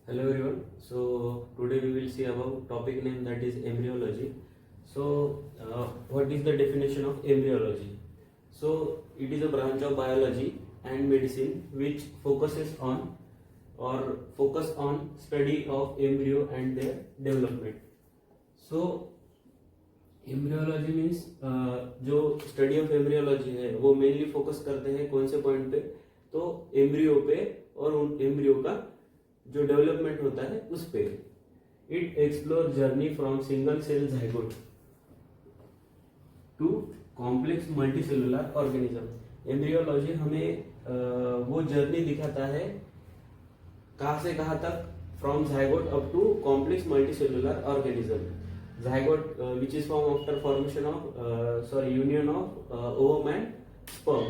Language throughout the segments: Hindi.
Hello everyone. So today we will see about topic name that is embryology. What is the definition of embryology? So it is a branch of biology and medicine which focuses on or focus on study of embryo and their development. So embryology means जो स्टडी ऑफ एम्ब्रियोलॉजी है वो मेनली फोकस करते हैं कौन से पॉइंट पे, तो एम्ब्रियो पे और उन एम्ब्रियो का जो डेवलपमेंट होता है उस पे. It explore journey from single cell zygote to complex multicellular organism. Embryology हमें वो जर्नी दिखाता है कहाँ से कहाँ तक, from zygote up to complex multicellular organism. Zygote which is formed after formation of union of ovum and sperm.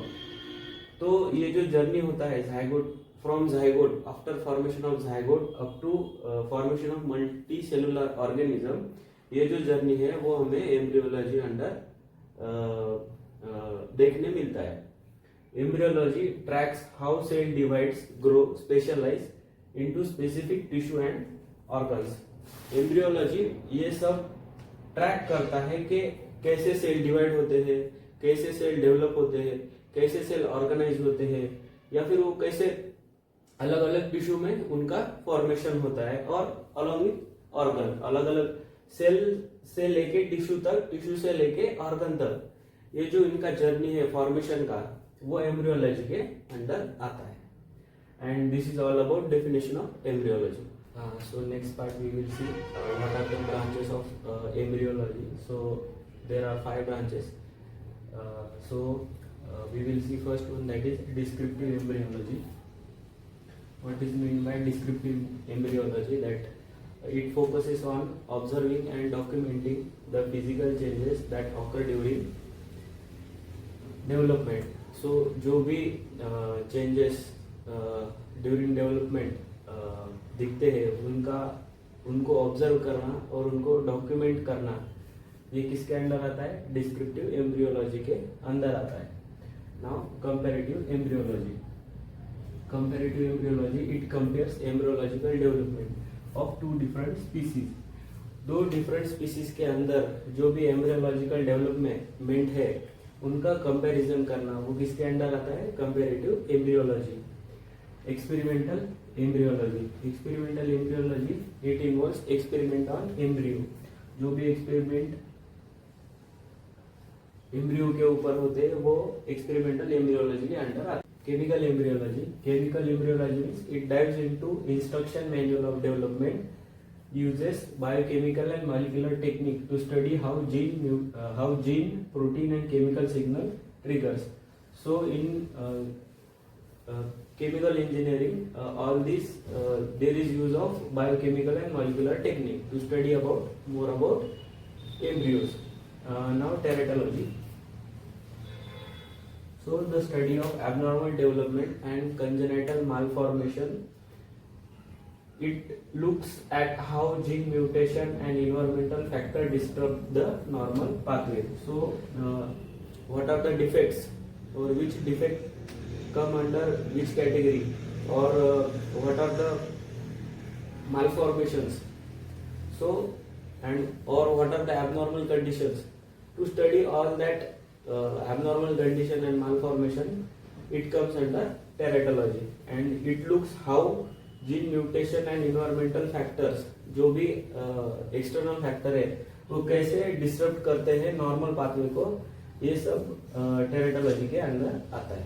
तो ये जो जर्नी होता है zygote from zygote after formation of zygote up to formation of multicellular organism, ये जो जर्नी है वो हमें एम्ब्रियोलॉजी अंडर देखने मिलता है. Embryology tracks how cell divides, grow, specialise into specific tissue and organs. Embryology ये सब ट्रैक करता है कि कैसे सेल डिवाइड होते हैं, कैसे सेल डेवलप होते हैं, कैसे सेल ऑर्गेनाइज होते हैं, या फिर वो कैसे अलग अलग टिश्यू में उनका फॉर्मेशन होता है, और अलॉन्ग विथ ऑर्गन अलग अलग सेल से लेके टिश्यू तक, टिश्यू से लेके ऑर्गन तक, ये जो इनका जर्नी है फॉर्मेशन का वो एम्ब्रियोलॉजी के अंडर आता है. And this is all about definition of embryology. So next part we will see what are the branches of embryology. So there are 5 branches. We will see first one, that is descriptive embryology. What is meant by descriptive embryology? That it focuses on observing and documenting the physical changes that occur during development. So जो भी changes during development दिखते हैं उनको ऑब्जर्व करना और उनको डॉक्यूमेंट करना, ये किसके अंदर आता है? डिस्क्रिप्टिव एम्ब्रियोलॉजी के अंदर आता है. Now comparative embryology. Comparative embryology it compares embryological development of 2 different species. 2 different species के अंदर जो भी एम्ब्रियोलॉजिकल डेवलपमेंट है उनका कंपैरिजन करना, वो किसके अंदर आता है? Comparative embryology. Experimental embryology. Experimental embryology it involves experiment on embryo. जो भी एक्सपेरिमेंट एम्ब्रियो के ऊपर होते हैं वो एक्सपेरिमेंटल एम्ब्रियोलॉजी के अंडर आते हैं. Chemical embryology. Chemical embryology means it dives into instruction manual of development, uses biochemical and molecular technique to study how gene, protein and chemical signal triggers. So in chemical engineering, all these there is use of biochemical and molecular technique to study more about embryos. Now teratology. So the study of abnormal development and congenital malformation. It looks at how gene mutation and environmental factor disrupt the normal pathway. So what are the defects, or which defect come under which category, or what are the malformations, so or what are the abnormal conditions. To study all that abnormal condition and malformation, it comes under teratology, and it looks how gene mutation and environmental factors, जो भी एक्सटर्नल फैक्टर है वो कैसे डिस्टर्ब करते हैं नॉर्मल पाथवे को, ये सब टेरेटोलॉजी के अंदर आता है.